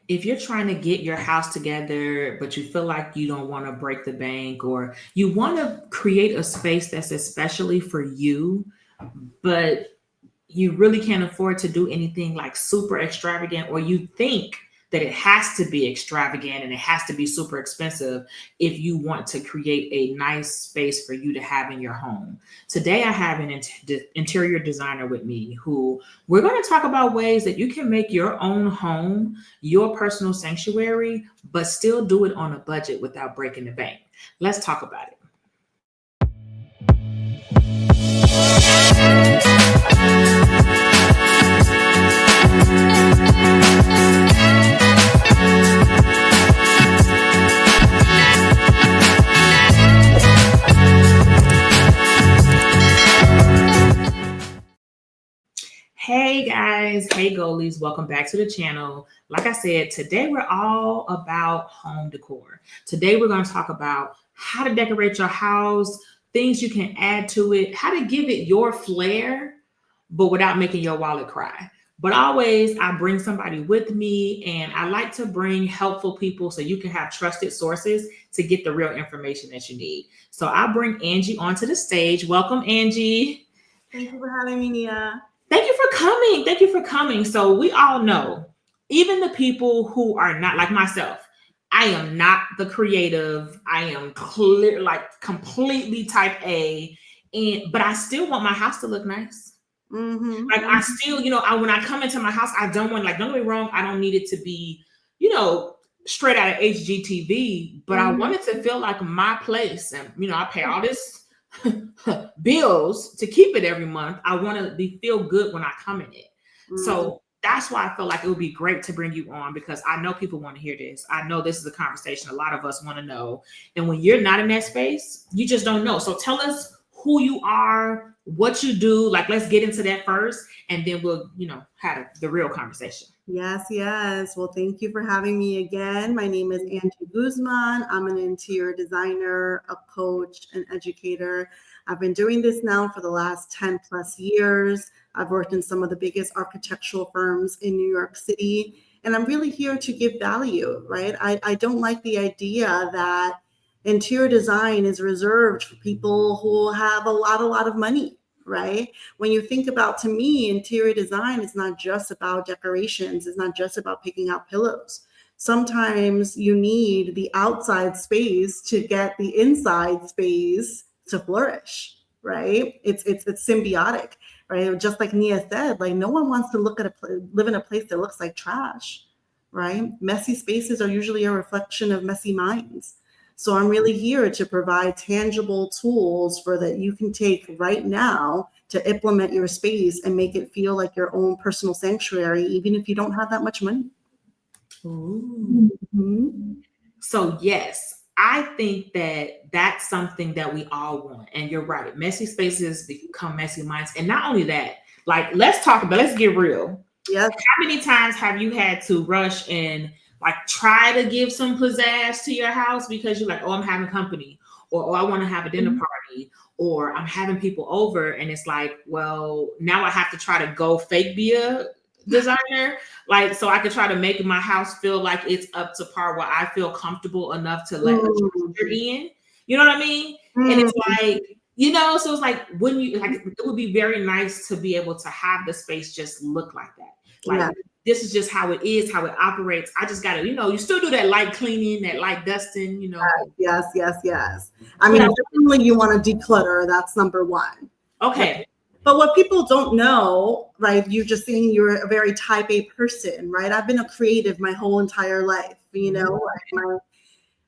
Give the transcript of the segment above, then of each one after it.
if you're trying to get your house together, but you feel like you don't want to break the bank, or you want to create a space that's especially for you, but you really can't afford to do anything like super extravagant, or you think that it has to be extravagant and it has to be super expensive if you want to create a nice space for you to have in your home. Today, I have an interior designer with me who we're going to talk about ways that you can make your own home your personal sanctuary, but still do it on a budget without breaking the bank. Let's talk about it. Hey guys, hey goalies, welcome back to the channel. Like I said, today we're all about home decor. Today we're going to talk about how to decorate your house, things you can add to it, how to give it your flair, but without making your wallet cry. But always, I bring somebody with me, and I like to bring helpful people so you can have trusted sources to get the real information that you need. So I bring Angie onto the stage. Welcome, Angie. Thank you for having me, Nia. Thank you for coming. Thank you for coming. So we all know, even the people who are not like myself, I am not the creative. I am clear, like completely type A, and but I still want my house to look nice. Like I still, when I come into my house, I don't want, like, don't get me wrong, I don't need it to be, straight out of HGTV, but I want it to feel like my place. And I pay all this bills to keep it every month. I want to feel good when I come in it. So that's why I feel like it would be great to bring you on, because I know people want to hear this. I know this is a conversation a lot of us want to know. And when you're not in that space, you just don't know. So tell us who you are, what you do. Like, let's get into that first, and then we'll, have the real conversation. Yes. Well, thank you for having me again. My name is Angie Guzman. I'm an interior designer, a coach, an educator. I've been doing this now for the last 10 plus years. I've worked in some of the biggest architectural firms in New York City, and I'm really here to give value, right? I don't like the idea that interior design is reserved for people who have a lot of money, right? When you think about, to me, interior design is not just about decorations. It's not just about picking out pillows. Sometimes you need the outside space to get the inside space to flourish, right? It's symbiotic, right? Just like Nia said, like, no one wants to live in a place that looks like trash, right? Messy spaces are usually a reflection of messy minds. So I'm really here to provide tangible tools for that you can take right now to implement your space and make it feel like your own personal sanctuary, even if you don't have that much money. Ooh. So yes, I think that that's something that we all want. And you're right. Messy spaces become messy minds. And not only that, like, let's get real. Yes. How many times have you had to rush and like try to give some pizzazz to your house because you're like, oh, I'm having company, or oh, I want to have a dinner party, or I'm having people over, and it's like, well, now I have to try to go fake be a designer, like, so I could try to make my house feel like it's up to par, where I feel comfortable enough to let a stranger in. You know what I mean? And it's like, so it's like, when you like, it would be very nice to be able to have the space just look like that. Like, this is just how it is, how it operates. I just gotta, you still do that light cleaning, that light dusting, Yes. I mean, definitely you want to declutter. That's number one. Okay. Right? But what people don't know, right? You're just saying you're a very type A person, right? I've been a creative my whole entire life.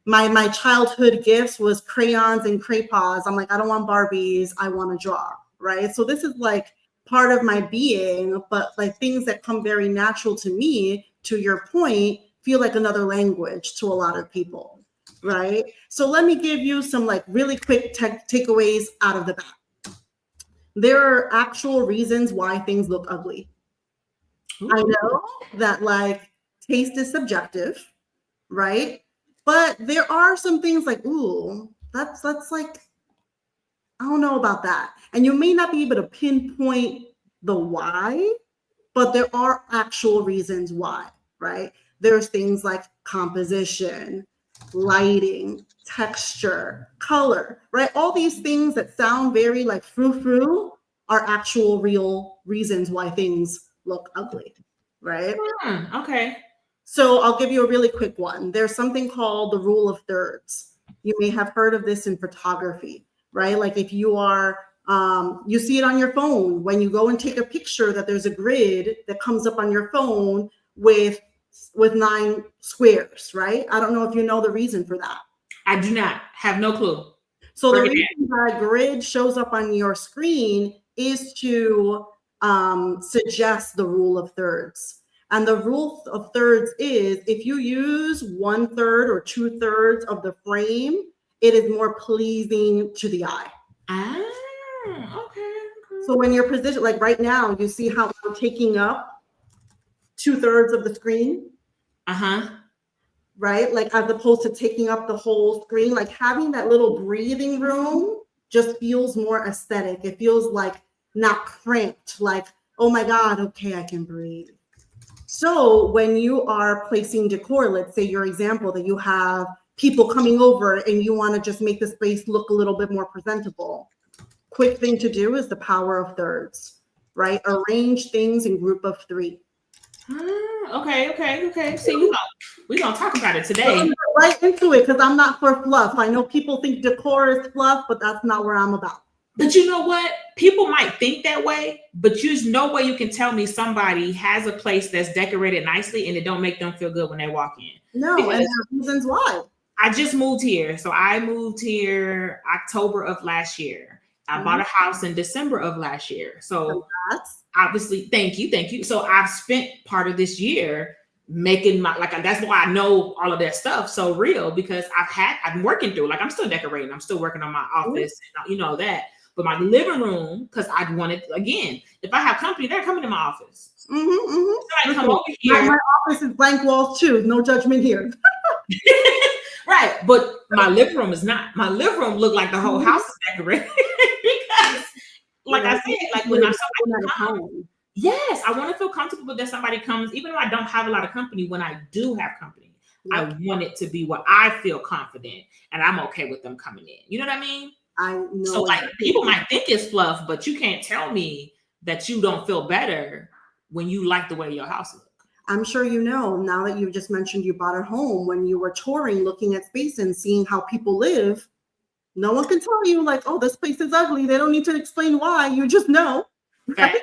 Like my childhood gifts was crayons and crayons. I'm like, I don't want Barbies. I want to draw, right? So this is like part of my being, but like things that come very natural to me, to your point, feel like another language to a lot of people, right? So let me give you some like really quick takeaways out of the bat. There are actual reasons why things look ugly. I know that like taste is subjective, right? But there are some things like, ooh, that's like, I don't know about that. And you may not be able to pinpoint the why, but there are actual reasons why, right? There's things like composition, lighting, texture, color, right? All these things that sound very like frou-frou are actual real reasons why things look ugly, right? Okay. So I'll give you a really quick one. There's something called the rule of thirds. You may have heard of this in photography, right? Like if you are, you see it on your phone when you go and take a picture, that there's a grid that comes up on your phone with 9 squares, right? I don't know if you know the reason for that. I do not have no clue. So the reason that grid shows up on your screen is to suggest the rule of thirds. And the rule of thirds is if you use 1/3 or 2/3 of the frame, it is more pleasing to the eye. Okay. So when you're positioned, like right now, you see how I'm taking up 2/3 of the screen? Right? Like as opposed to taking up the whole screen, like having that little breathing room just feels more aesthetic. It feels like not cramped, like, oh my God, okay, I can breathe. So when you are placing decor, let's say your example that you have people coming over and you want to just make the space look a little bit more presentable, quick thing to do is the power of thirds, right? Arrange things in group of 3. Okay. See, we're gonna talk about it today. Right into it, because I'm not for fluff. I know people think decor is fluff, but that's not where I'm about. But you know what? People might think that way, but there's no way you can tell me somebody has a place that's decorated nicely and it don't make them feel good when they walk in. No, and there are reasons why. I just moved here. So I moved here October of last year. I bought a house in December of last year. So obviously, thank you. So I've spent part of this year making my, like, that's why I know all of that stuff so real, because I'm working through, like, I'm still decorating. I'm still working on my office, you know that. But my living room, because I wanted, again, if I have company, they're coming to my office. So I come over here. My office is blank walls too. No judgment here. Right. But my living room is not. My living room looked like the whole house is decorated. Because, like I said, like when somebody comes, yes, I want to feel comfortable that somebody comes, even though I don't have a lot of company. When I do have company, I want it to be where I feel confident and I'm okay with them coming in. You know what I mean? I know. So like people might think it's fluff, but you can't tell me that you don't feel better when you like the way your house looks. I'm sure you know, now that you've just mentioned you bought a home, when you were touring, looking at space and seeing how people live, no one can tell you like, oh, this place is ugly. They don't need to explain why. You just know. Right?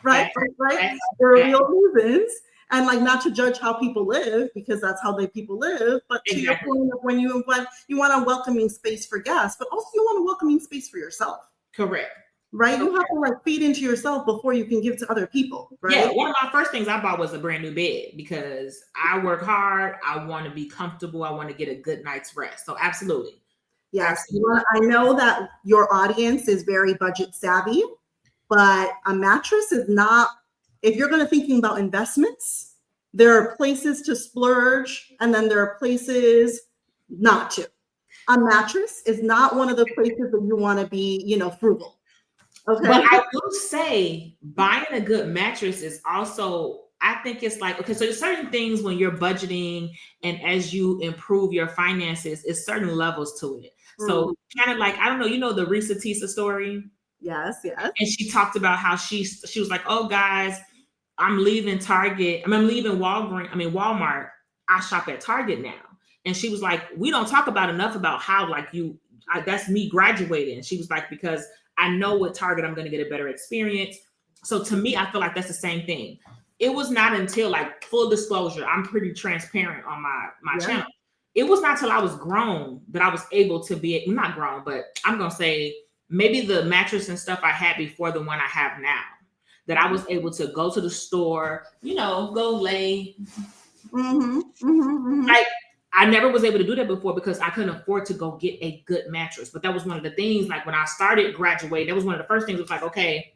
There are real reasons. And like, not to judge how people live, because that's how people live. But to your point of when you want a welcoming space for guests, but also you want a welcoming space for yourself. Correct. Right? You have to like feed into yourself before you can give to other people. Right? Yeah. One of my first things I bought was a brand new bed because I work hard. I want to be comfortable. I want to get a good night's rest. So absolutely. Yes. Absolutely. I know that your audience is very budget savvy, but a mattress is not. If you're going to thinking about investments, there are places to splurge and then there are places not to. A mattress is not one of the places that you want to be, frugal. Okay. But I will say buying a good mattress is also, I think it's like, okay, so there's certain things when you're budgeting and as you improve your finances, it's certain levels to it. So kind of like, I don't know, the Risa Tisa story? Yes. And she talked about how she was like, oh guys, I'm leaving Target. I'm leaving Walmart. I shop at Target now. And she was like, we don't talk about enough about how like that's me graduating. She was like, because I know with Target, I'm going to get a better experience. So to me, I feel like that's the same thing. It was not until, like, full disclosure, I'm pretty transparent on my channel. It was not till I was grown that I was able to be, not grown, but I'm going to say maybe the mattress and stuff I had before the one I have now, that I was able to go to the store, go lay. Like, I never was able to do that before because I couldn't afford to go get a good mattress. But that was one of the things, like when I started graduating, that was one of the first things. It was like, okay,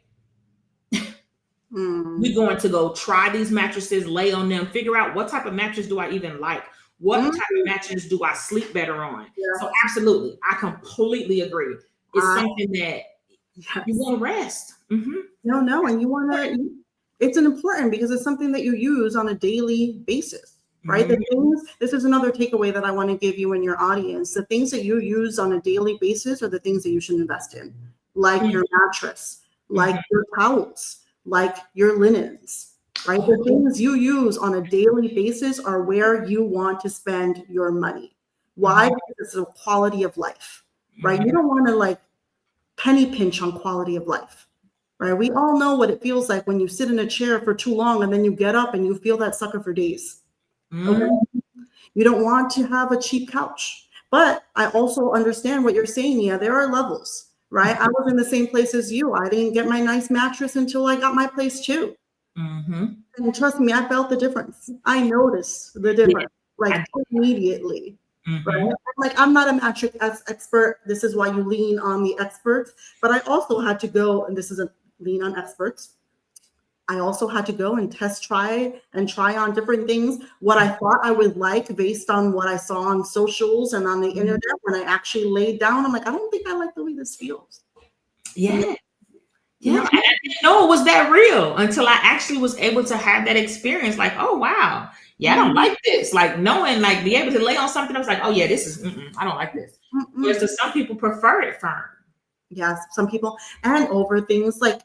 we're going to go try these mattresses, lay on them, figure out what type of mattress do I even like? What type of mattress do I sleep better on? Yeah. So absolutely, I completely agree. It's something that you want to rest. No, and you want to, it's an important because it's something that you use on a daily basis. right? The things, this is another takeaway that I want to give you and your audience. The things that you use on a daily basis are the things that you should invest in, like your mattress, like your towels, like your linens, right? The things you use on a daily basis are where you want to spend your money. Why? Because it's a quality of life, right? You don't want to like penny pinch on quality of life, right? We all know what it feels like when you sit in a chair for too long and then you get up and you feel that sucker for days. Okay? You don't want to have a cheap couch. But I also understand what you're saying, Nia. There are levels, right? I was in the same place as you. I didn't get my nice mattress until I got my place too. And trust me, I felt the difference. I noticed the difference, like immediately. Right? Like, I'm not a mattress expert. This is why you lean on the experts. But I also had to go, and this is a lean on experts. I also had to go and try on different things, what I thought I would like based on what I saw on socials and on the internet. When I actually laid down, I'm like, I don't think I like the way this feels. Yeah. Yeah. I didn't know it was that real until I actually was able to have that experience. Like, oh, wow. Yeah, I don't like this. Like knowing, like be able to lay on something. I was like, oh yeah, this is, I don't like this. Whereas some people prefer it firm. Yes, some people, and over things like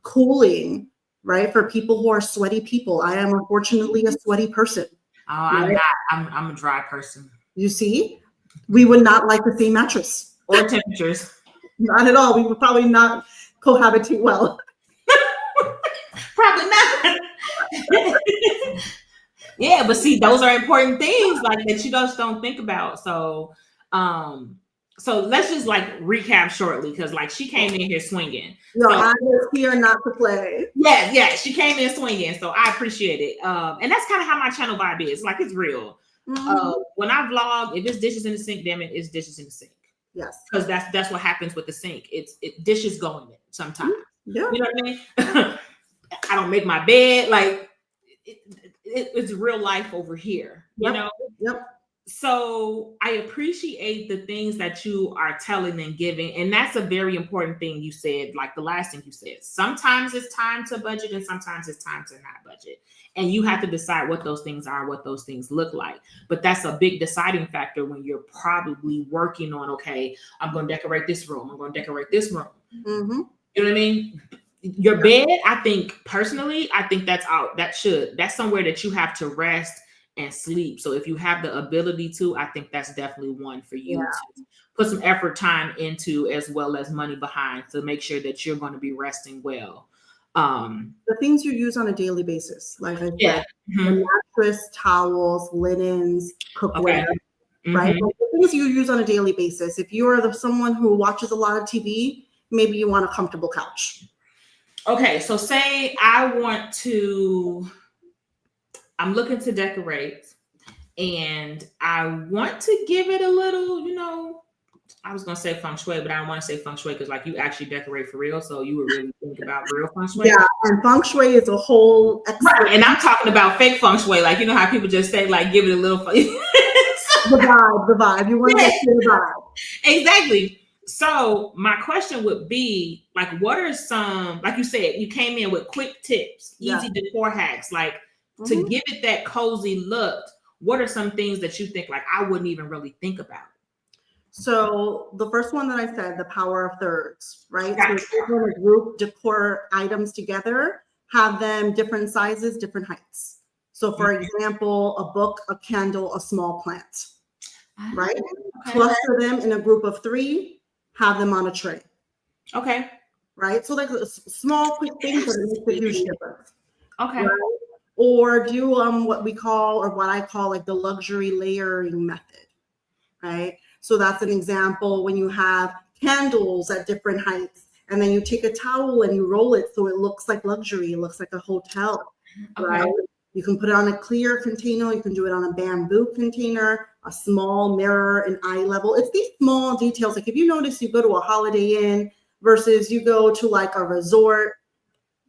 cooling, right? For people who are sweaty people. I am unfortunately a sweaty person. Oh, I'm not. I'm a dry person. You see, we would not like the same mattress or temperatures. Not at all. We would probably not cohabitate well. Probably not. Yeah, but see, those are important things like that you just don't think about. So, so let's just like recap shortly because like she came in here swinging. No, so, I was here not to play. Yeah, she came in swinging, so I appreciate it. And that's kind of how my channel vibe is. Like it's real. When I vlog, if it's dishes in the sink, damn it, it's dishes in the sink. Yes, because that's what happens with the sink. It dishes going in sometimes. Yeah, you know what I mean. I don't make my bed like. It's real life over here, you know? Yep. So I appreciate the things that you are telling and giving. And that's a very important thing you said, like the last thing you said. Sometimes it's time to budget and sometimes it's time to not budget. And you have to decide what those things are, what those things look like. But that's a big deciding factor when you're probably working on, okay, I'm going to decorate this room. I'm going to decorate this room. You know what I mean? Your bed, I think personally, I think that's out. That's somewhere that you have to rest and sleep. So if you have the ability to, I think that's definitely one for you to put some effort, time into, as well as money behind to make sure that you're going to be resting well. The things you use on a daily basis, like I said, the mattress, towels, linens, cookware, right? Like the things you use on a daily basis. If you are someone who watches a lot of TV, maybe you want a comfortable couch. Okay, so say I'm looking to decorate and I want to give it a little, I was going to say feng shui, but I don't want to say feng shui because like you actually decorate for real. So you would really think about real feng shui. Yeah, and feng shui is a whole right. And I'm talking about fake feng shui. Like, you know how people just say like, give it a little. The vibe. You want to get to the vibe. Exactly. So my question would be like, what are some, like you said, you came in with quick tips, easy decor hacks, like to give it that cozy look. What are some things that you think like I wouldn't even really think about? So the first one that I said, the power of thirds, right? So if you're going to group decor items together, have them different sizes, different heights. So for example, a book, a candle, a small plant, right? Cluster them in a group of 3. Have them on a tray. Okay. Right? So like a small, quick things that makes a huge difference. Okay. Right? Or do what we call, or what I call like the luxury layering method. Right? So that's an example when you have candles at different heights, and then you take a towel and you roll it so it looks like luxury. It looks like a hotel. Right? You can put it on a clear container. You can do it on a bamboo container, a small mirror, an eye level. It's these small details. Like if you notice you go to a Holiday Inn versus you go to like a resort,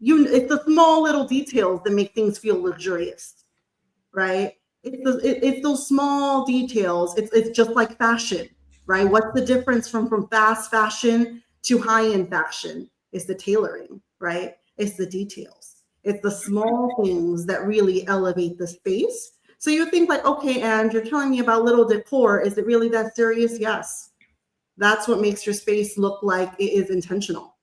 it's the small little details that make things feel luxurious, right? It's those small details. It's just like fashion, right? What's the difference from fast fashion to high-end fashion? It's the tailoring, right? It's the details. It's the small things that really elevate the space. So you think like, okay, and you're telling me about little decor. Is it really that serious? Yes. That's what makes your space look like it is intentional.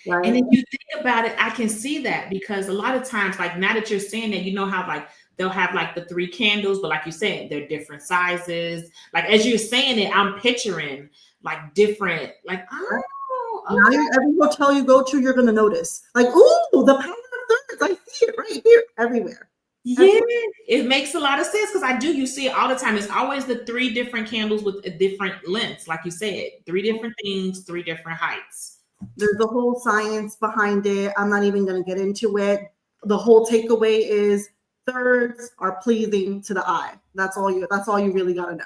Right. And if you think about it, I can see that because a lot of times, like now that you're saying that, you know how like they'll have like the 3 candles, but like you said, they're different sizes. Like as you're saying it, I'm picturing like different, like, oh, now okay. every hotel you go to, you're gonna notice. Like, ooh, the power of thirds. I see it right here, everywhere. Yeah, it makes a lot of sense because I do. You see it all the time. It's always the 3 different candles with a different lengths, like you said, 3 different things, 3 different heights. There's a whole science behind it. I'm not even going to get into it. The whole takeaway is thirds are pleasing to the eye. That's all you really got to know.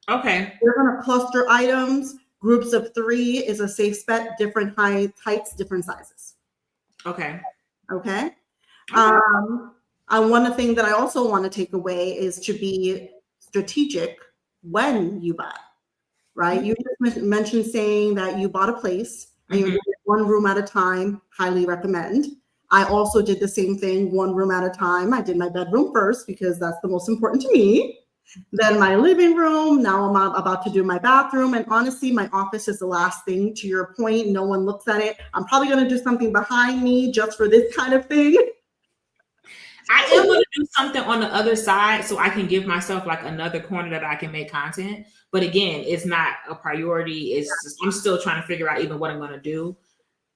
Okay. We're going to cluster items. Groups of 3 is a safe bet. Different heights, different sizes. Okay. Okay. One thing that I also want to take away is to be strategic when you buy, right? You just mentioned saying that you bought a place and you're doing it 1 room at a time. Highly recommend. I also did the same thing, 1 room at a time. I did my bedroom first because that's the most important to me. Then my living room. Now I'm about to do my bathroom. And honestly, my office is the last thing. To your point, no one looks at it. I'm probably going to do something behind me just for this kind of thing. I am going to do something on the other side so I can give myself like another corner that I can make content. But again, it's not a priority. It's just, I'm still trying to figure out even what I'm going to do.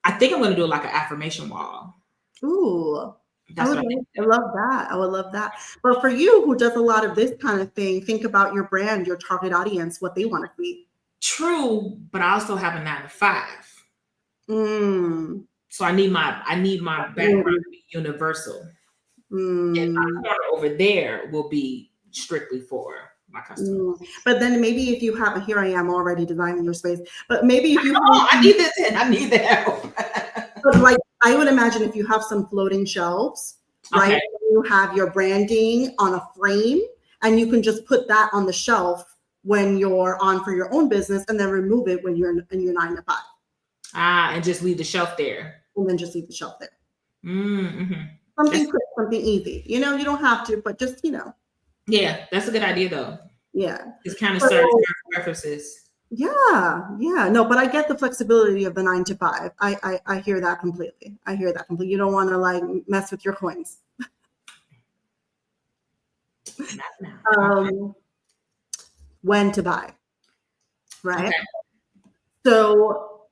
I think I'm going to do like an affirmation wall. Ooh, That's I love that. I would love that. But for you who does a lot of this kind of thing, think about your brand, your target audience, what they want to see. True, but I also have a 9 to 5. So I need my background to be universal. And my corner over there will be strictly for my customers. But then maybe if you have, here I am already designing your space, but maybe if you I need this and I need the help. But like I would imagine if you have some floating shelves, right? Okay. You have your branding on a frame and you can just put that on the shelf when you're on for your own business and then remove it when you're in your 9 to 5. And just leave the shelf there. And then just leave the shelf there. Mm-hmm. Something quick, something easy. You know, you don't have to, but just, you know. Yeah, that's a good idea though. Yeah. It's kind of serves my preferences. Yeah. No, but I get the flexibility of the 9 to 5. I hear that completely. You don't want to like mess with your coins. When to buy, right? Okay. So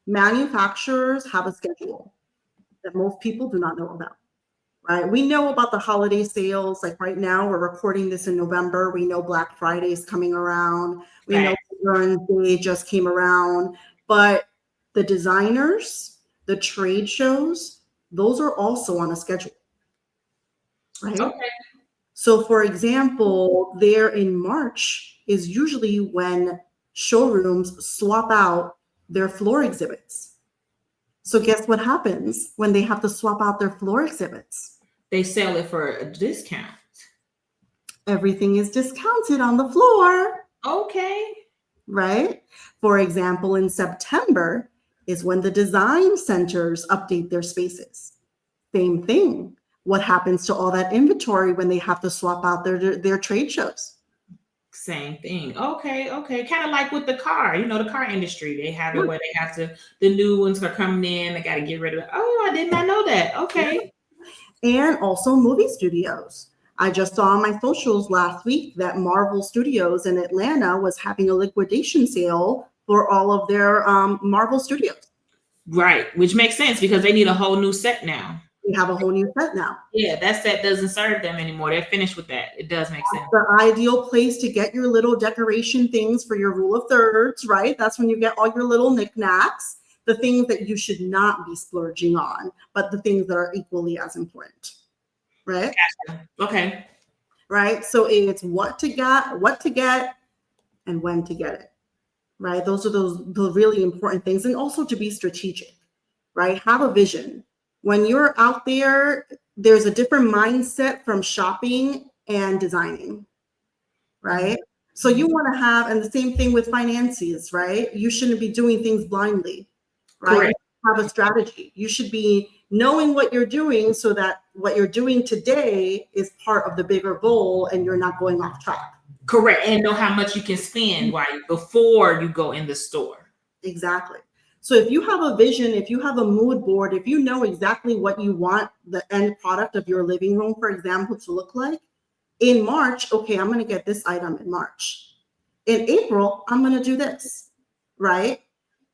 manufacturers have a schedule that most people do not know about, right? We know about the holiday sales. Like right now, we're recording this in November. We know Black Friday is coming around. We know Veterans Day just came around. But the designers, the trade shows, those are also on a schedule, right? Okay. So for example, there in March is usually when showrooms swap out their floor exhibits. So guess what happens when they have to swap out their floor exhibits? They sell it for a discount. Everything is discounted on the floor. Okay. Right? For example, in September is when the design centers update their spaces. Same thing. What happens to all that inventory when they have to swap out their trade shows? Same thing. Okay. Kind of like with the car, the car industry, they have it where they have to, the new ones are coming in, they got to get rid of it. Oh, I did not know that. Okay. And also movie studios. I just saw on my socials last week that Marvel Studios in Atlanta was having a liquidation sale for all of their Marvel studios. Right. Which makes sense because they need a whole new set now. We have a whole new set now. Yeah, that set doesn't serve them anymore. They're finished with that. It does make sense. The ideal place to get your little decoration things for your rule of thirds, right? That's when you get all your little knickknacks, the things that you should not be splurging on, but the things that are equally as important, right? Gotcha. Okay. Right. So it's what to get, and when to get it, right? Those are the really important things. And also to be strategic, right? Have a vision. When you're out there, there's a different mindset from shopping and designing, right? So you want to have, and the same thing with finances, right? You shouldn't be doing things blindly, right? Correct. Have a strategy. You should be knowing what you're doing so that what you're doing today is part of the bigger goal and you're not going off track. Correct. And know how much you can spend before you go in the store. Exactly. So if you have a vision, if you have a mood board, if you know exactly what you want the end product of your living room, for example, to look like, in March, okay, I'm going to get this item in March. In April, I'm going to do this, right?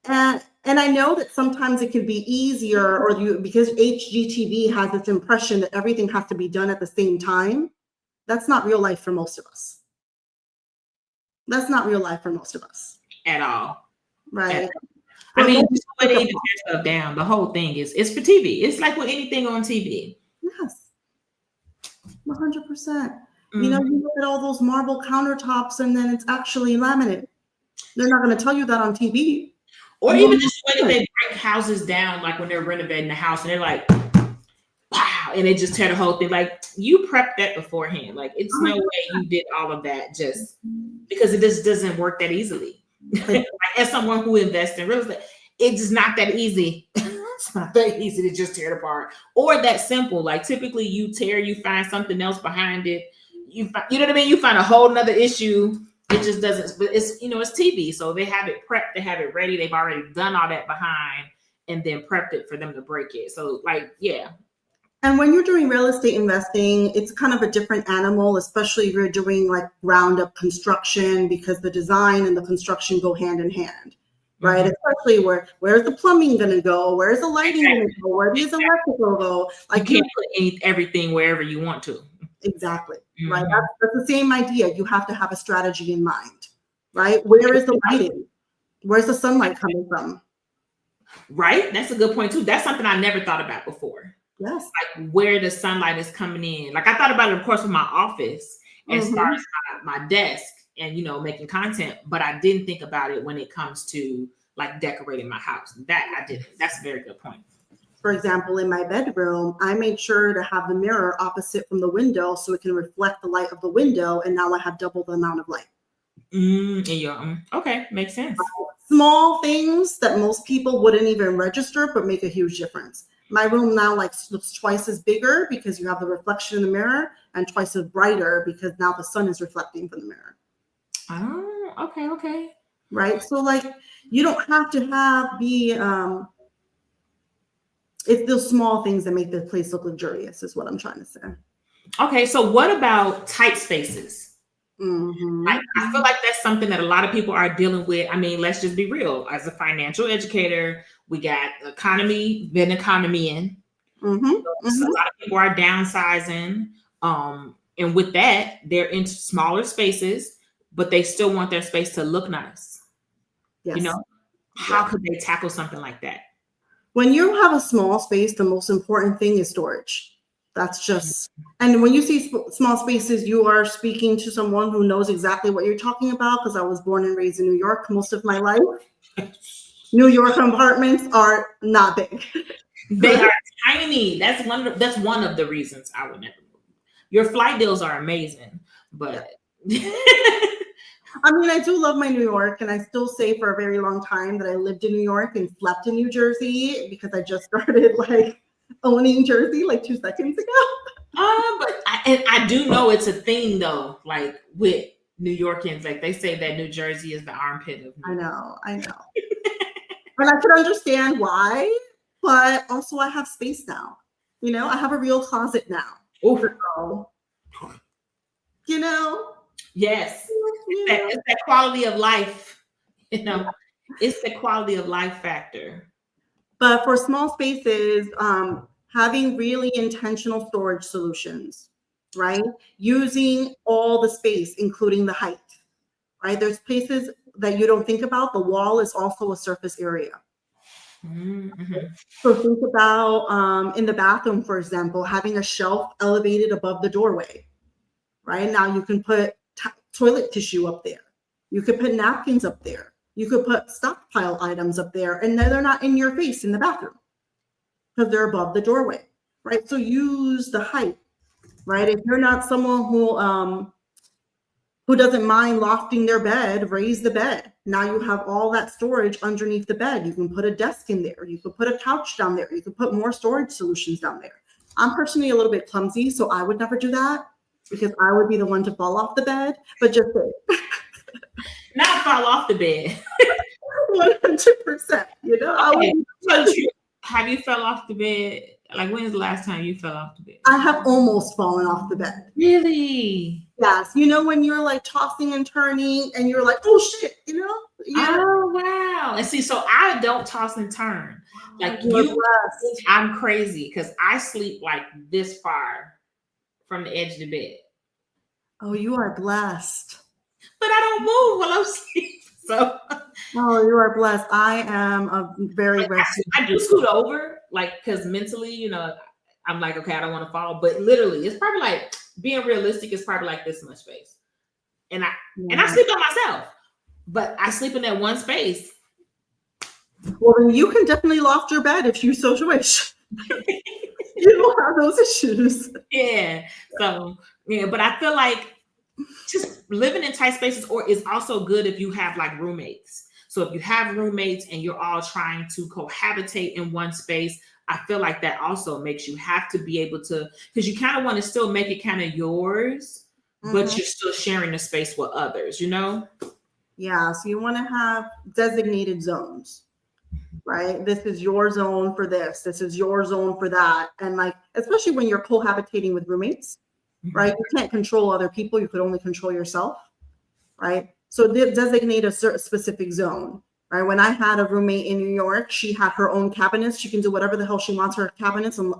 And I know that sometimes it can be easier, because HGTV has this impression that everything has to be done at the same time. That's not real life for most of us. That's not real life for most of us. At all. Right. I mean, just the way they tear stuff down, the whole thing it's for TV. It's like with anything on TV. Yes. 100%. You know, you look at all those marble countertops and then it's actually laminate. They're not going to tell you that on TV. Or even just the way that they break houses down, like when they're renovating the house and they're like, wow, and they just tear the whole thing. Like, you prepped that beforehand. Like, it's no way you did all of that just because it just doesn't work that easily. Like, as someone who invests in real estate, it's just not that easy. It's not that easy to just tear it apart or that simple. Like, typically you find something else behind it. You know what I mean? You find a whole nother issue. It just doesn't, but it's, it's TV. So they have it prepped, they have it ready. They've already done all that behind and then prepped it for them to break it. So like, yeah. And when you're doing real estate investing, it's kind of a different animal, especially if you're doing like ground up construction, because the design and the construction go hand in hand, right? Especially where's the plumbing going to go? Where's the lighting going to go? Where does the electrical go? Like, you can't put everything wherever you want to. Exactly. Right. That's the same idea. You have to have a strategy in mind, right? Where is the lighting? Where's the sunlight coming from? Right. That's a good point too. That's something I never thought about before. Yes. Like where the sunlight is coming in. Like I thought about it, of course, with my office as far as my desk and, making content, but I didn't think about it when it comes to like decorating my house. That I didn't. That's a very good point. For example, in my bedroom, I made sure to have the mirror opposite from the window so it can reflect the light of the window. And now I have double the amount of light. Okay, makes sense. Small things that most people wouldn't even register, but make a huge difference. My room now looks twice as bigger because you have the reflection in the mirror, and twice as brighter because now the sun is reflecting from the mirror. Oh, okay. Right. So like you don't have to have it's those small things that make the place look luxurious is what I'm trying to say. Okay, so what about tight spaces? Like, I feel like that's something that a lot of people are dealing with. I mean, let's just be real. As a financial educator, we got an economy in. So a lot of people are downsizing. And with that, they're into smaller spaces, but they still want their space to look nice. Yes. How could they tackle something like that? When you have a small space, the most important thing is storage. That's just, and when you see small spaces, you are speaking to someone who knows exactly what you're talking about, because I was born and raised in New York most of my life. New York apartments are not big. They are tiny. That's one of the reasons I would never move. Your flight deals are amazing, but I mean, I do love my New York, and I still say for a very long time that I lived in New York and slept in New Jersey because I just started like owning Jersey like 2 seconds ago. But I do know it's a thing though, like with New Yorkers, like they say that New Jersey is the armpit of New York. I know. And I could understand why, but also I have space now. I have a real closet now. Yes. It's that quality of life. It's the quality of life factor. But for small spaces, having really intentional storage solutions, right? Using all the space, including the height, right? There's places that you don't think about. The wall is also a surface area. So think about in the bathroom, for example, having a shelf elevated above the doorway, right? Now you can put toilet tissue up there. You could put napkins up there. You could put stockpile items up there, and they're not in your face in the bathroom because they're above the doorway, right? So use the height, right? If you're not someone who who doesn't mind lofting their bed, raise the bed. Now you have all that storage underneath the bed. You can put a desk in there. You could put a couch down there. You could put more storage solutions down there. I'm personally a little bit clumsy, so I would never do that because I would be the one to fall off the bed, but just not fall off the bed. 100%, you know. Okay. Have you fell off the bed? Like, when's the last time you fell off the bed? I have almost fallen off the bed. Really? Yes. You know, when you're like tossing and turning and you're like, oh shit, you know? Yeah. Oh, wow. And see, so I don't toss and turn. Like you, I'm crazy because I sleep like this far from the edge of the bed. Oh, you are blessed. But I don't move while I'm sleeping. So, oh, you are blessed. I am a very I do scoot over, like, because mentally, you know, I'm like, okay, I don't want to fall. But literally, it's probably like being realistic is probably like this much space. And I sleep on myself, but I sleep in that one space. Well, then you can definitely loft your bed if you so wish. You don't have those issues. Yeah. So, yeah, but I feel like just living in tight spaces is also good if you have like roommates. So if you have roommates and you're all trying to cohabitate in one space, I feel like that also makes you have to be able to, because you kind of want to still make it kind of yours, but you're still sharing the space with others, you know? Yeah. So you want to have designated zones, right? This is your zone for this. This is your zone for that. And like, especially when you're cohabitating with roommates, right? You can't control other people. You could only control yourself, right? So designate a specific zone, right? When I had a roommate in New York, she had her own cabinets. She can do whatever the hell she wants her cabinets, and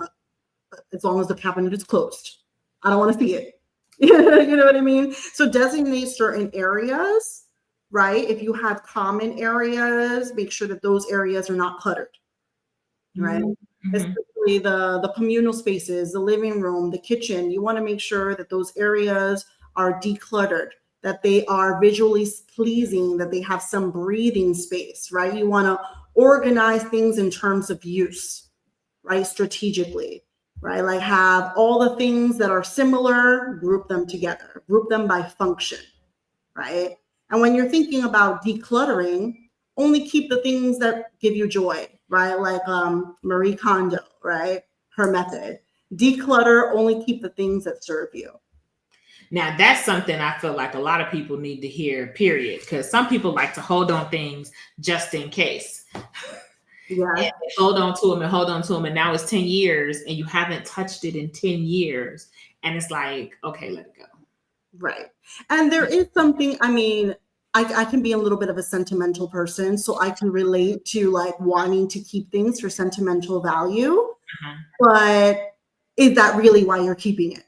as long as the cabinet is closed. I don't want to see it. You know what I mean? So designate certain areas, right? If you have common areas, make sure that those areas are not cluttered, right? Especially the communal spaces, the living room, the kitchen. You want to make sure that those areas are decluttered, that they are visually pleasing, that they have some breathing space, right? You want to organize things in terms of use, right? Strategically, right? Like have all the things that are similar, group them together, group them by function, right? And when you're thinking about decluttering, only keep the things that give you joy, right? Like Marie Kondo, right? Her method. Declutter, only keep the things that serve you. Now, that's something I feel like a lot of people need to hear, period. Because some people like to hold on things just in case. Yeah. And hold on to them and hold on to them. And now it's 10 years and you haven't touched it in 10 years. And it's like, okay, let it go. Right. And there is something, I mean, I can be a little bit of a sentimental person, so I can relate to like wanting to keep things for sentimental value. But is that really why you're keeping it?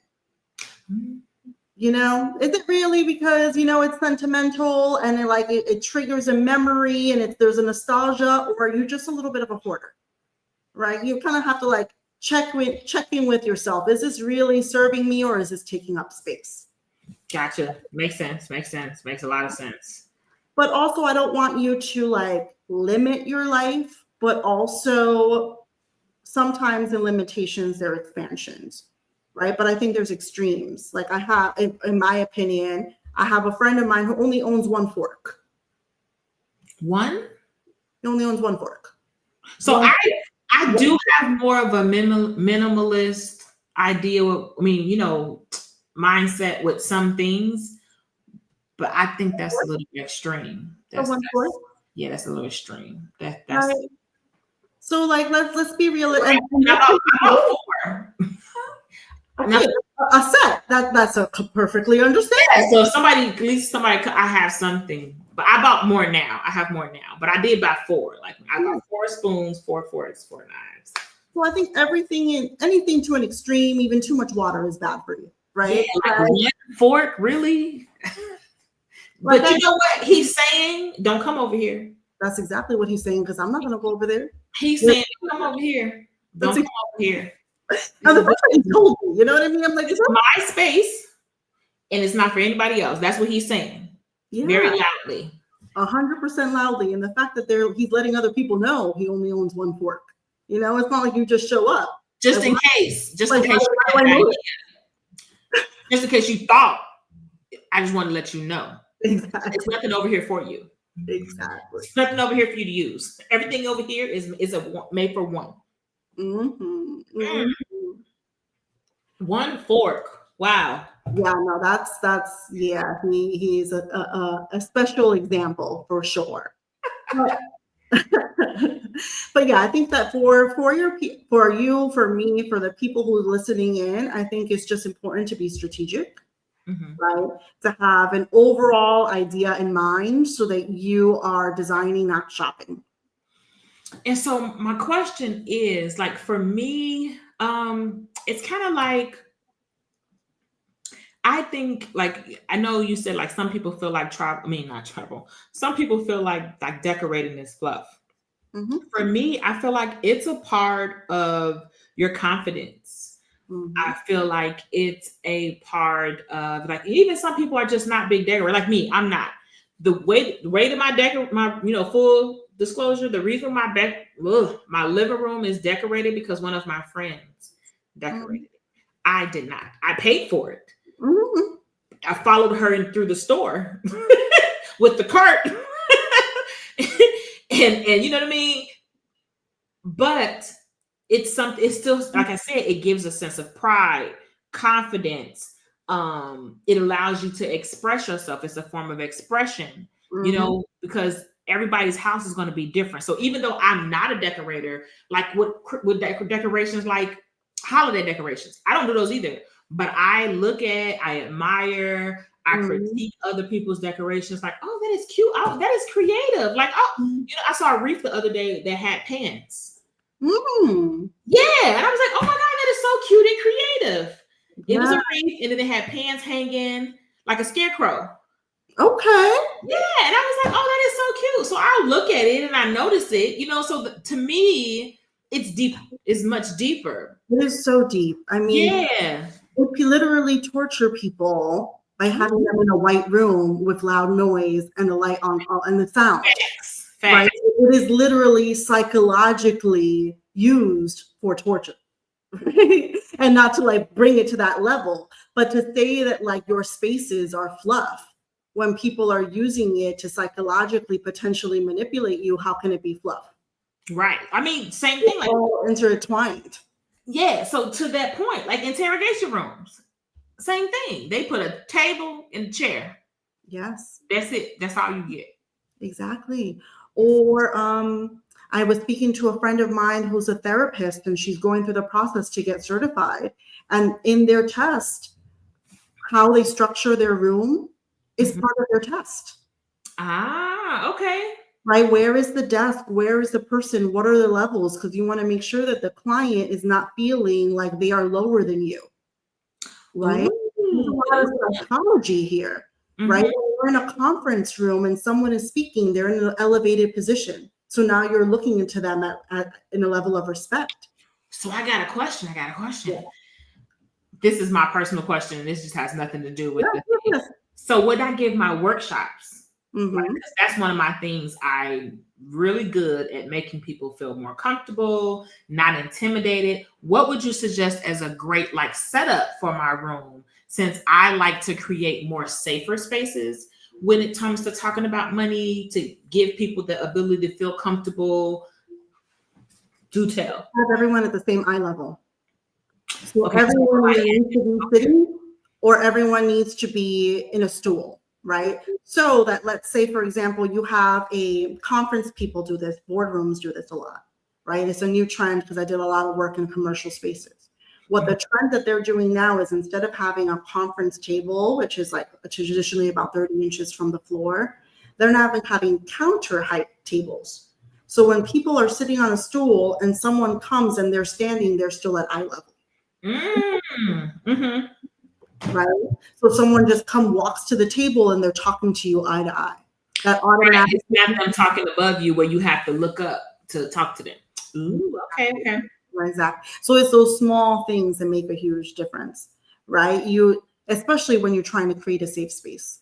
You know, is it really because, you know, it's sentimental and it triggers a memory and there's a nostalgia, or are you just a little bit of a hoarder, right? You kind of have to like check in with yourself. Is this really serving me, or is this taking up space? Gotcha. Makes sense. Makes a lot of sense. But also, I don't want you to like limit your life, but also sometimes in limitations, there are expansions, right? But I think there's extremes. Like I have, in my opinion, I have a friend of mine who only owns one fork. One? He only owns one fork. So I do have more of a minimalist idea. I mean, you know, mindset with some things, but I think that's a little extreme. That's a little extreme. That's right. So like let's be real. Right. I'm all for. Okay, a set that's a perfectly understandable. Yeah, so at least somebody, I have something, but I bought more now. I have more now, but I did buy 4. Like I got 4 spoons, 4 forks, 4 knives. Well, I think anything to an extreme, even too much water is bad for you, right? Yeah, like 1 fork, really? But you know what he's saying? Don't come over here. That's exactly what he's saying, because I'm not going to go over there. He's saying, come over here. Don't come over here. Now, the first time he told me, you know what I mean? I'm like, it's my space, and it's not for anybody else. That's what he's saying. Yeah. Very loudly. 100% loudly. And the fact that he's letting other people know he only owns 1 fork. You know, it's not like you just show up. Just in case. Just in case you thought I just want to let you know. Exactly. It's nothing over here for you. Exactly. It's nothing over here for you to use. Everything over here is made for one. Mm-hmm. Mm-hmm. One fork. Wow. Yeah, no, that's yeah. He's a special example for sure. But, but yeah, I think that for you, for me, for the people who are listening in, I think it's just important to be strategic, right? To have an overall idea in mind so that you are designing, not shopping. And so my question is, like, for me, it's kind of like, I think, like, I know you said like some people feel like travel. I mean, not travel. Some people feel like decorating is fluff. Mm-hmm. For me, I feel like it's a part of your confidence. Mm-hmm. I feel like it's a part of, like, even some people are just not big decorators. Like me, I'm not. The way that my full disclosure, the reason my living room is decorated because one of my friends decorated it. I did not. I paid for it. Mm-hmm. I followed her in through the store with the cart. and you know what I mean? But it's still, like I said, it gives a sense of pride, confidence. It allows you to express yourself. It's a form of expression, because everybody's house is going to be different. So even though I'm not a decorator, like with decorations, like holiday decorations, I don't do those either. But I admire, I critique other people's decorations, like, oh, that is cute. Oh, that is creative. Like, oh, I saw a wreath the other day that had pants. Yeah, and I was like, oh my God, that is so cute and creative. It was a wreath, and then it had pants hanging like a scarecrow. Okay. Yeah, and I was like, oh, that is so cute. So I look at it and I notice it, so to me, it's deep. It's much deeper. It is so deep. I mean, yeah, you literally torture people by having them in a white room with loud noise and the light on and the sound. Facts. Right? It is literally psychologically used for torture. And not to like bring it to that level, but to say that like your spaces are fluff when people are using it to psychologically potentially manipulate you, how can it be fluff? Right. I mean, same thing. Like all intertwined. Yeah. So to that point, like interrogation rooms, same thing. They put a table and a chair. Yes. That's it. That's all you get. Exactly. Or I was speaking to a friend of mine who's a therapist, and she's going through the process to get certified. And in their test, how they structure their room is part of their test. Ah, okay. Right? Where is the desk? Where is the person? What are the levels? Because you want to make sure that the client is not feeling like they are lower than you. Right? There's a lot of psychology here. Right? When you're in a conference room and someone is speaking, they're in an elevated position. So now you're looking into them in a level of respect. So I got a question. Yeah. This is my personal question, and this just has nothing to do with this. So would I give my workshops? Right? That's one of my things. I'm really good at making people feel more comfortable, not intimidated. What would you suggest as a great like setup for my room? Since I like to create more safer spaces when it comes to talking about money, to give people the ability to feel comfortable. Do tell. Have everyone at the same eye level. So everyone needs to be sitting, or everyone needs to be in a stool, right? So that, let's say, for example, you have a conference, people do this, boardrooms do this a lot, right? It's a new trend because I did a lot of work in commercial spaces. What the trend that they're doing now is, instead of having a conference table, which is like traditionally about 30 inches from the floor, they're now having counter height tables. So when people are sitting on a stool and someone comes and they're standing, they're still at eye level. Right? So someone just walks to the table and they're talking to you eye to eye. That automatically, it's not them talking above you where you have to look up to talk to them. Ooh, okay. Exactly. So it's those small things that make a huge difference, right? Especially when you're trying to create a safe space.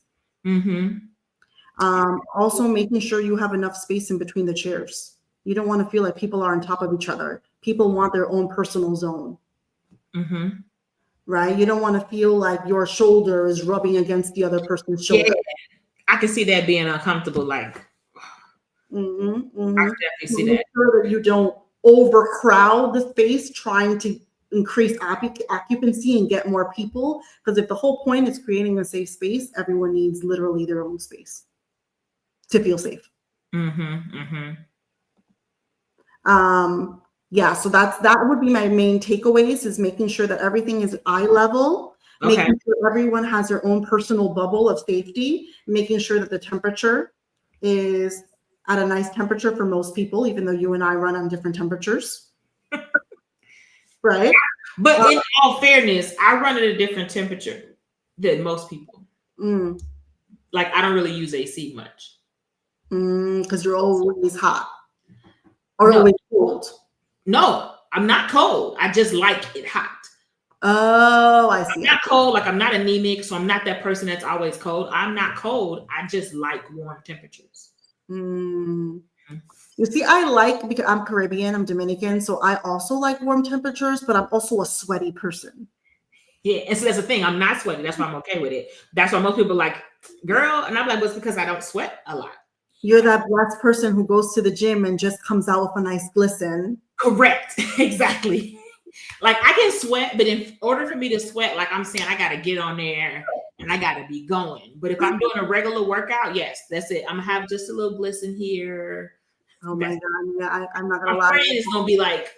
Also making sure you have enough space in between the chairs. You don't want to feel like people are on top of each other. People want their own personal zone. right? You don't want to feel like your shoulder is rubbing against the other person's Yeah, shoulder. I can see that being uncomfortable. Like, I can definitely see Make that. sure that you don't overcrowd the space trying to increase occupancy and get more people. Because if the whole point is creating a safe space, everyone needs literally their own space to feel safe. Yeah, so that would be my main takeaways, is making sure that everything is eye level, Okay. making sure everyone has their own personal bubble of safety, making sure that the temperature is at a nice temperature for most people, even though you and I run on different temperatures. Right? But in all fairness, I run at a different temperature than most people. Like, I don't really use AC much. Because you're always hot. Or No. always cold. No, I'm not cold. I just like it hot. Oh, I see. I'm not cold. Like, I'm not anemic, so I'm not that person that's always cold. I'm not cold. I just like warm temperatures. You see, I like, because I'm Caribbean, I'm Dominican, so I also like warm temperatures, but I'm also a sweaty person. Yeah, and so that's the thing. I'm not sweaty. That's why I'm okay with it. That's why most people are like, girl, and I'm like, well, it's because I don't sweat a lot. You're that blessed person who goes to the gym and just comes out with a nice glisten. Correct. Exactly. Like, I can sweat, but in order for me to sweat, like I'm saying, I got to get on there and I got to be going. But if I'm doing a regular workout, yes, that's it. I'm going to have just a little glisten here. Oh my God. Yeah, I'm not going to My lie. friend is going to be like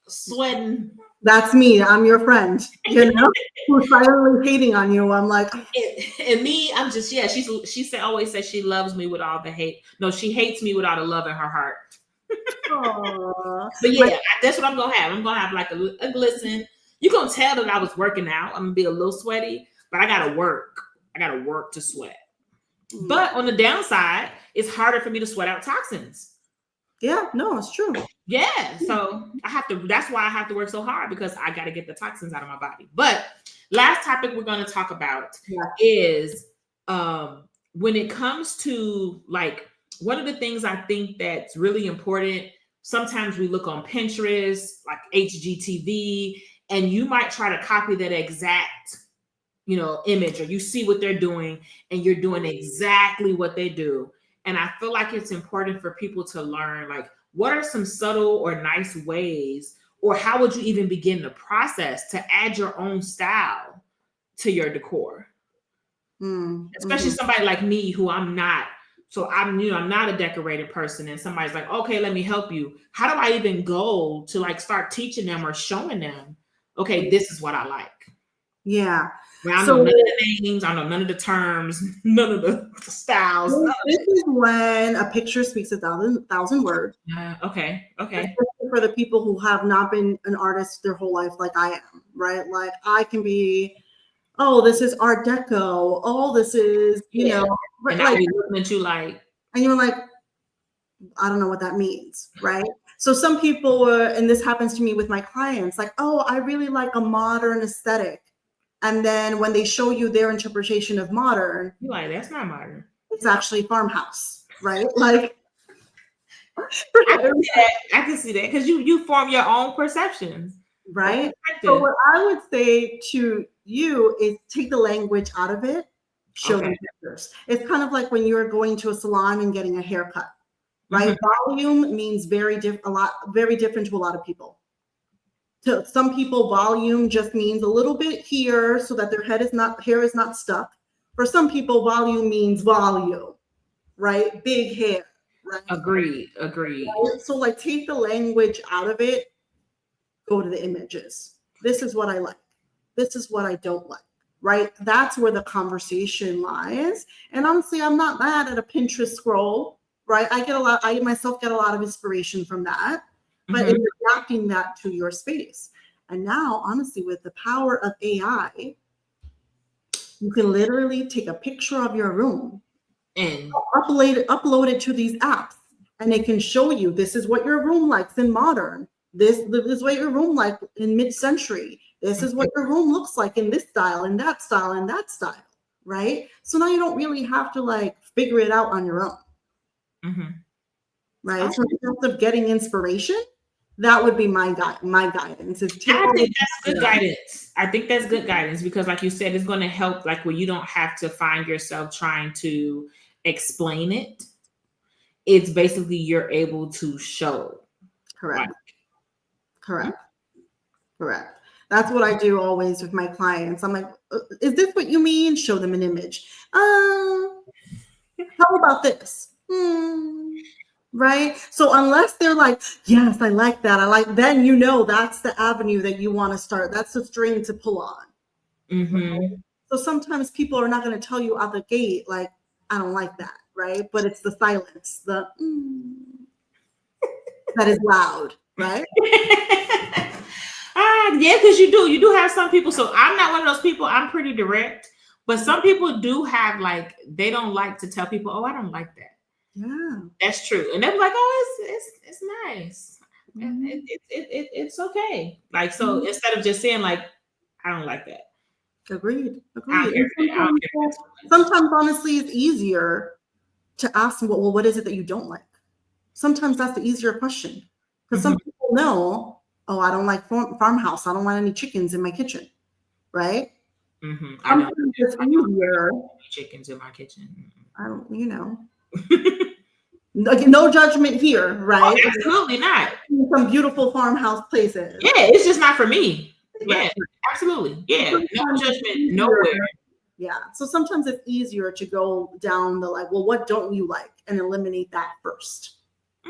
sweating. That's me. I'm your friend, you know, who's silently hating on you. I'm like, and me, I'm just, yeah, she always says she loves me with all the hate. No, she hates me with all the love in her heart. But yeah, that's what I'm gonna have. I'm gonna have like a glisten. You're gonna tell that I was working out. I'm gonna be a little sweaty, but I gotta work. I gotta work to sweat. But on the downside, it's harder for me to sweat out toxins. Yeah, no, it's true. Yeah, so that's why I have to work so hard, because I gotta get the toxins out of my body. But last topic we're gonna talk about is when it comes to, like, one of the things I think that's really important. Sometimes we look on Pinterest, like HGTV, and you might try to copy that exact, image, or you see what they're doing and you're doing exactly what they do. And I feel like it's important for people to learn, like, what are some subtle or nice ways, or how would you even begin the process to add your own style to your decor? Especially somebody like me, who I'm not. So I'm not a decorated person, and somebody's like, okay, let me help you. How do I even go to, like, start teaching them or showing them, okay, this is what I like? Yeah. I don't know none of the names, I don't know none of the terms, none of the styles. This is when a picture speaks 1,000 words. Okay. Especially for the people who have not been an artist their whole life, like I am, right? Like, I can be, oh, this is Art Deco. Oh, this is, and like, I'll be looking at you like, and you're like, I don't know what that means, right? So some people, and this happens to me with my clients, like, oh, I really like a modern aesthetic. And then when they show you their interpretation of modern, you're like, that's not modern. It's actually farmhouse, right? Like, I can see that, because you form your own perceptions, right? So what I would say to you is take the language out of it, show them pictures. It's kind of like when you're going to a salon and getting a haircut, right? Volume means very different to a lot of people. To some people, volume just means a little bit here so that their hair is not stuck. For some people, volume means volume, right? Big hair, right? Agreed. Right? So, like, take the language out of it, go to the images. This is what I like. This is what I don't like, right? That's where the conversation lies. And honestly, I'm not mad at a Pinterest scroll, right? I myself get a lot of inspiration from that. But if you're adapting that to your space. And now, honestly, with the power of AI, you can literally take a picture of your room and upload it to these apps. And it can show you, this is what your room likes in modern. This is what your room like in mid-century. This is what your room looks like in this style and that style and that style, right? So now you don't really have to, like, figure it out on your own. Right? So instead of getting inspiration, that would be my guidance is take I think that's good guidance. I think that's good guidance because, like you said, it's going to help. Like where you don't have to find yourself trying to explain it. It's basically you're able to show. Correct. Like, Correct. Correct. That's what I do always with my clients. I'm like, is this what you mean? Show them an image. How about this? Right? So unless they're like, yes, I like that. Then you know that's the avenue that you want to start. That's the string to pull on. Right? So sometimes people are not going to tell you out the gate, like, I don't like that, right? But it's the silence, the that is loud, right? Yeah, because you do have some people. So I'm not one of those people. I'm pretty direct, but some people do have like they don't like to tell people, "Oh, I don't like that." Yeah, that's true, and they're like, "Oh, it's nice. It's okay." Like so, instead of just saying like, "I don't like that." Agreed. I don't care. Sometimes, honestly, it's easier to ask them, well, what is it that you don't like? Sometimes that's the easier question because some people know, oh, I don't like farmhouse. I don't want any chickens in my kitchen, right? I don't. It's easier. Chickens in my kitchen. I don't, no judgment here, right? Oh, absolutely not. Some beautiful farmhouse places. Yeah, it's just not for me. Yeah, absolutely. Yeah, no judgment nowhere. Yeah, so sometimes it's easier to go down the like, well, what don't you like, and eliminate that first.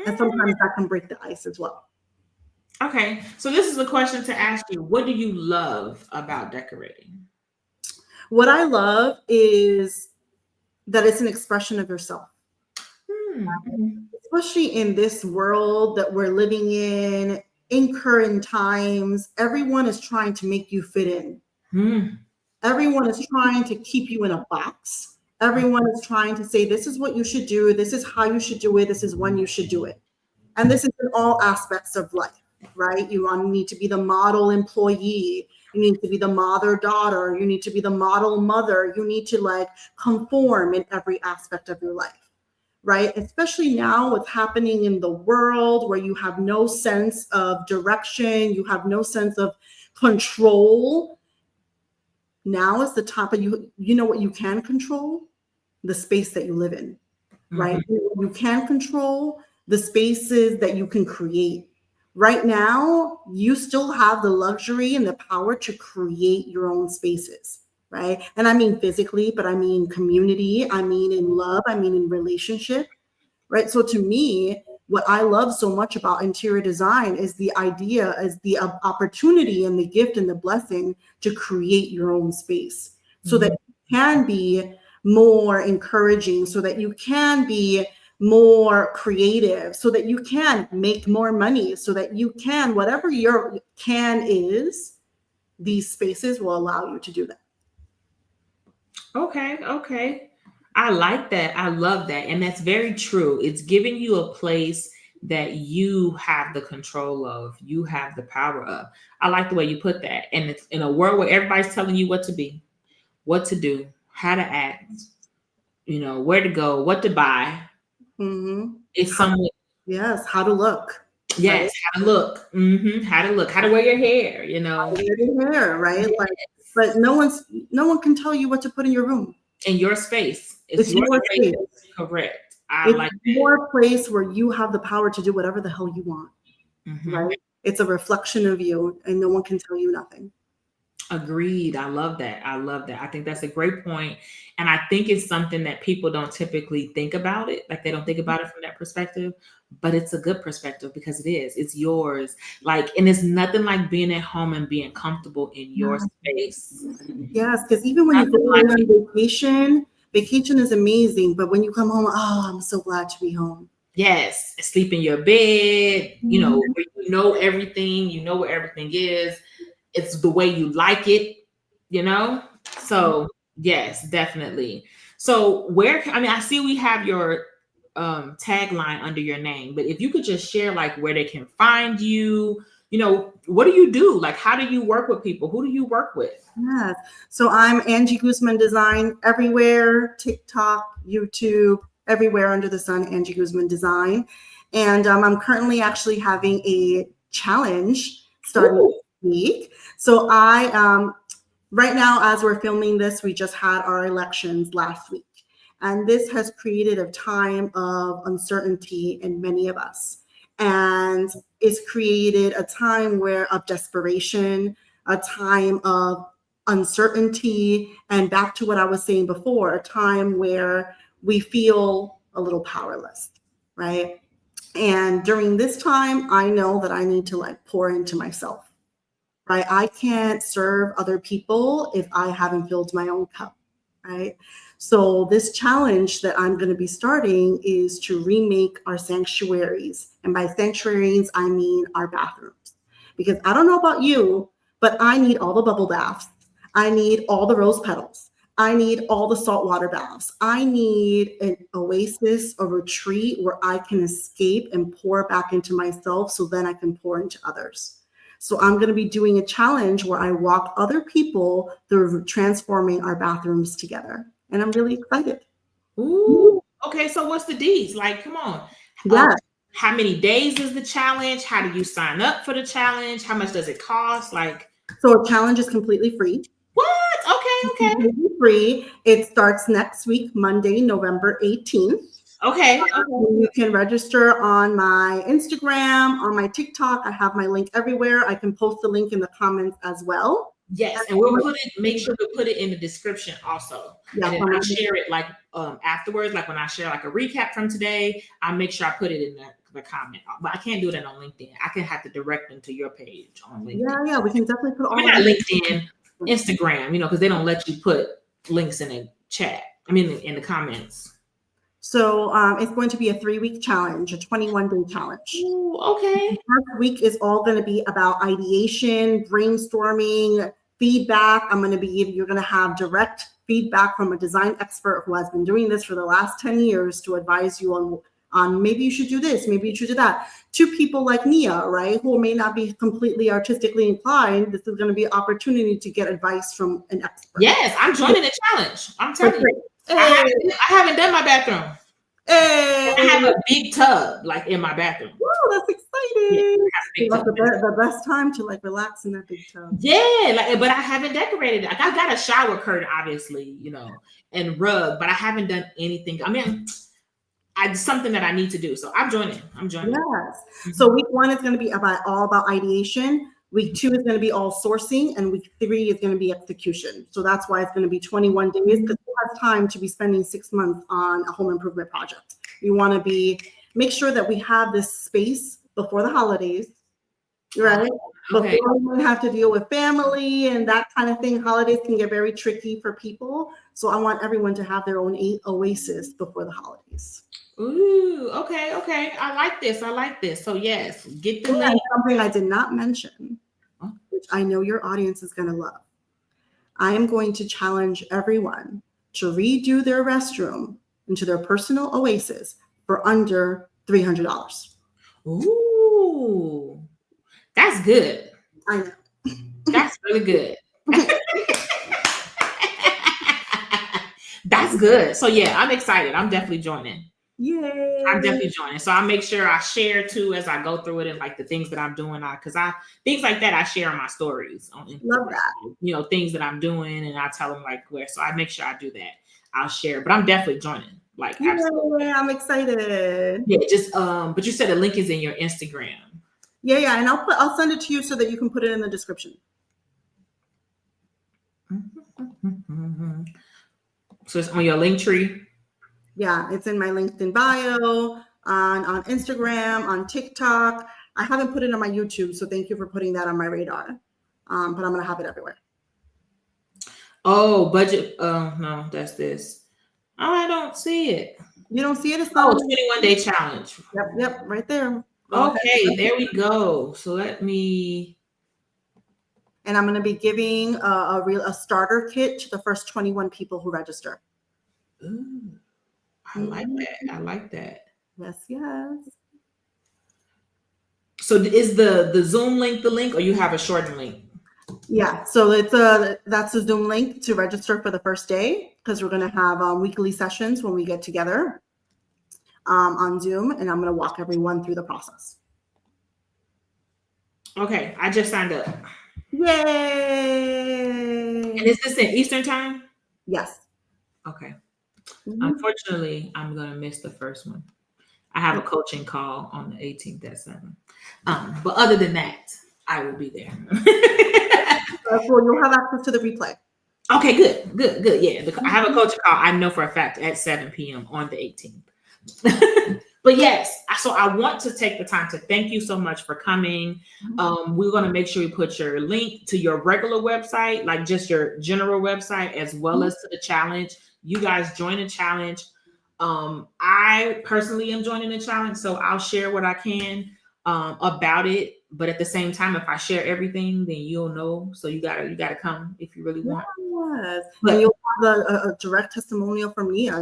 And sometimes that can break the ice as well. Okay, so this is a question to ask you. What do you love about decorating? What I love is that it's an expression of yourself. Especially in this world that we're living in current times, everyone is trying to make you fit in. Everyone is trying to keep you in a box. Everyone is trying to say, this is what you should do. This is how you should do it. This is when you should do it. And this is in all aspects of life, right? You need to be the model employee. You need to be the mother daughter. You need to be the model mother. You need to like conform in every aspect of your life, right? Especially now what's happening in the world where you have no sense of direction. You have no sense of control. Now is the time, but you know what you can control? The space that you live in, right? You can control the spaces that you can create. Right now, you still have the luxury and the power to create your own spaces, right? And I mean physically, but I mean community, I mean in love, I mean in relationship, right? So to me, what I love so much about interior design is the idea, is the opportunity and the gift and the blessing to create your own space so that you can be more encouraging, so that you can be more creative, so that you can make more money, so that you can, whatever your can is, these spaces will allow you to do that. Okay. I like that. I love that. And that's very true. It's giving you a place that you have the control of, you have the power of. I like the way you put that. And it's in a world where everybody's telling you what to be, what to do, how to act, where to go, what to buy. It's somewhat. Yes, how to look. Yes, right? How to look. How to look, how to wear your hair, How to wear your hair, right? Yes. But no one can tell you what to put in your room. In your space. It's your space. Correct. It's like your place where you have the power to do whatever the hell you want. Right? It's a reflection of you, and no one can tell you nothing. Agreed. I love that. I think that's a great point. And I think it's something that people don't typically think about it. Like they don't think about it from that perspective, but it's a good perspective because it's yours. Like, and it's nothing like being at home and being comfortable in your space. Yes. Because even when you go on vacation is amazing. But when you come home, oh, I'm so glad to be home. Yes. Sleep in your bed, you know everything, you know where everything is. It's the way you like it, So yes, definitely. So I see we have your tagline under your name, but if you could just share like where they can find you, what do you do? Like, how do you work with people? Who do you work with? Yes. So I'm Angie Guzman Design everywhere, TikTok, YouTube, everywhere under the sun, Angie Guzman Design. And I'm currently actually having a challenge starting this week. So right now, as we're filming this, we just had our elections last week. And this has created a time of uncertainty in many of us. And it's created a time of desperation, a time of uncertainty, and back to what I was saying before, a time where we feel a little powerless, right? And during this time, I know that I need to like pour into myself, right? I can't serve other people if I haven't filled my own cup, right? So this challenge that I'm going to be starting is to remake our sanctuaries. And by sanctuaries, I mean our bathrooms. Because I don't know about you, but I need all the bubble baths. I need all the rose petals. I need all the saltwater baths. I need an oasis, a retreat where I can escape and pour back into myself so then I can pour into others. So I'm going to be doing a challenge where I walk other people through transforming our bathrooms together. And I'm really excited. Ooh. Okay, so what's the D's? Like, come on. Yeah. How many days is the challenge? How do you sign up for the challenge? How much does it cost? Like, so a challenge is completely free. What? Okay. Completely free. It starts next week, Monday, November 18th. Okay. You can register on my Instagram, on my TikTok. I have my link everywhere. I can post the link in the comments as well. Yes, and we'll make sure to put it in the description also. Yeah, and then I'll share it like afterwards, like when I share like a recap from today, I'll make sure I put it in the comment. But I can't do that on LinkedIn. I can have to direct them to your page on LinkedIn. Yeah, we can definitely put all not LinkedIn, Instagram, because they don't let you put links in the chat. I mean, in the comments. So it's going to be a 3-week challenge, a 21-day challenge. Ooh, okay. The first week is all going to be about ideation, brainstorming, feedback. You're going to have direct feedback from a design expert who has been doing this for the last 10 years to advise you on maybe you should do this, maybe you should do that. To people like Nia, right, who may not be completely artistically inclined, this is going to be an opportunity to get advice from an expert. Yes, I'm joining the challenge. I'm telling you. I haven't done my bathroom. Hey. I have a big tub like in my bathroom. Oh, that's exciting. Yeah, that's the best time to like relax in that big tub. Yeah, but I haven't decorated it. Like, I got a shower curtain, obviously, and rug, but I haven't done anything. I mean, it's something that I need to do. So I'm joining. Yes. Mm-hmm. So week 1 is going to be all about ideation. Week 2 is going to be all sourcing, and week 3 is going to be execution. So that's why it's going to be 21 days, because you have time to be spending 6 months on a home improvement project. You want to make sure that we have this space before the holidays, right? Okay. Before we have to deal with family and that kind of thing. Holidays can get very tricky for people. So I want everyone to have their own oasis before the holidays. Ooh, okay. I like this. So yes, get the link. Something I did not mention, which I know your audience is going to love. I am going to challenge everyone to redo their restroom into their personal oasis for under $300. Ooh, that's good. I know. That's really good. That's good. So yeah, I'm excited. I'm definitely joining. Yay. I'm definitely joining. So I'll make sure I share too as I go through it, and like the things that I'm doing, things like that I share on my stories on Instagram. Love that. Things that I'm doing, and I tell them like where. So I make sure I do that. I'll share, but I'm definitely joining. Like, absolutely. Yeah, I'm excited. Yeah, just but you said the link is in your Instagram. Yeah, and I'll send it to you so that you can put it in the description. So it's on your link tree. Yeah, it's in my LinkedIn bio, on Instagram, on TikTok. I haven't put it on my YouTube, so thank you for putting that on my radar. But I'm going to have it everywhere. Oh, budget. Oh, no, that's this. Oh, I don't see it. You don't see it? It's 21-day challenge. Yep, right there. Okay, there we go. So let me. And I'm going to be giving a starter kit to the first 21 people who register. Ooh. I like that. Yes. So is the Zoom link the link, or you have a shortened link? Yeah, so that's the Zoom link to register for the first day, because we're going to have weekly sessions when we get together on Zoom, and I'm going to walk everyone through the process. Okay, I just signed up. Yay! And is this in Eastern time? Yes. Okay. Mhm. Unfortunately, I'm gonna miss the first one. I have a coaching call on the 18th at 7. But other than that, I will be there. Well, you'll have access to the replay. Okay, good. Yeah, I have a coaching call. I know for a fact at 7 p.m. on the 18th. But yes, so I want to take the time to thank you so much for coming. We're going to make sure we put your link to your regular website, like just your general website, as well as to the challenge. You guys join the challenge. I personally am joining the challenge, so I'll share what I can about it. But at the same time, if I share everything, then you'll know. So you gotta come if you really want. Yes, But and you'll have a direct testimonial from Nia.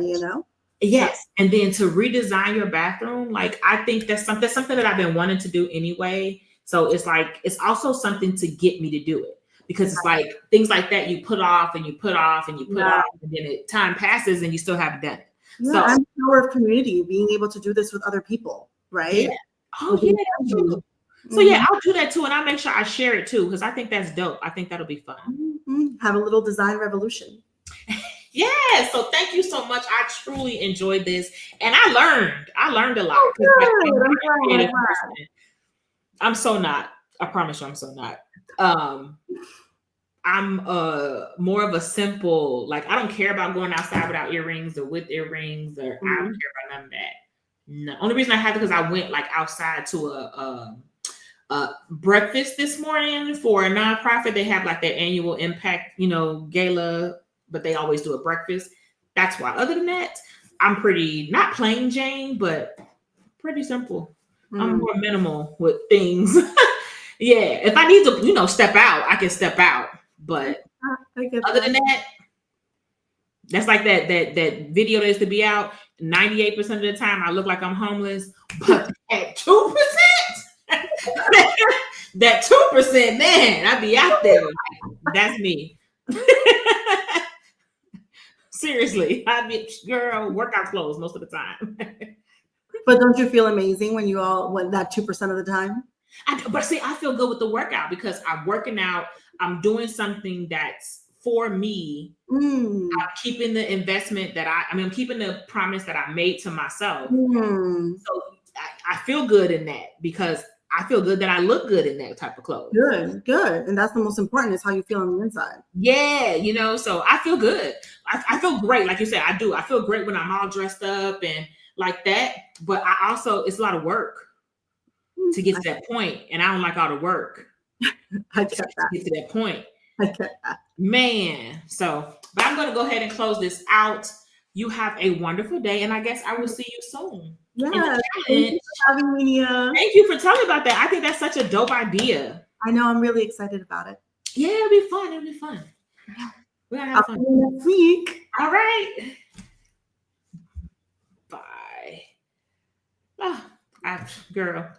Yes, and then to redesign your bathroom, like I think that's something that I've been wanting to do anyway. So it's like it's also something to get me to do it because it's like things like that you put off and you put off and you put off, and then time passes and you still haven't done it. Yeah, So and the power of community, being able to do this with other people, right? yeah. Oh yeah, that's true. So yeah, I'll do that too, and I'll make sure I share it too because I think that's dope. I think that'll be fun. Have a little design revolution. Yeah, so thank you so much. I truly enjoyed this, and I learned a lot. I'm so not. I promise you, I'm so not. I'm more of a simple, like I don't care about going outside without earrings or with earrings, or I don't care about none of that. No, only reason I have it because I went like outside to a breakfast this morning for a nonprofit. They have like their annual impact, gala, but they always do a breakfast. That's why. Other than that, I'm pretty not plain Jane, but pretty simple. I'm more minimal with things. Yeah, if I need to, step out, I can step out. But other than that, that's like that video that used to be out. 98% of the time, I look like I'm homeless, but at 2%, that 2%, man, I be out there. That's me. Seriously, I be workout clothes most of the time. But don't you feel amazing when that 2% of the time? But see, I feel good with the workout because I'm working out. I'm doing something that's for me. I'm keeping the investment that I'm keeping the promise that I made to myself. So I feel good in that because I feel good that I look good in that type of clothes. Good. And that's the most important is how you feel on the inside. Yeah, so I feel good. I feel great. Like you said, I do. I feel great when I'm all dressed up and like that. But I also, it's a lot of work to get to that point, and I don't like all the work. I get that. To get to that point. I get that. Man. So, but I'm going to go ahead and close this out. You have a wonderful day, and I guess I will see you soon. Yeah. Thank you for having me, Nia. Thank you for telling me about that. I think that's such a dope idea. I know. I'm really excited about it. Yeah, it'll be fun. It'll be fun. We're going to have fun. Next week. All right. Bye. Oh, girl.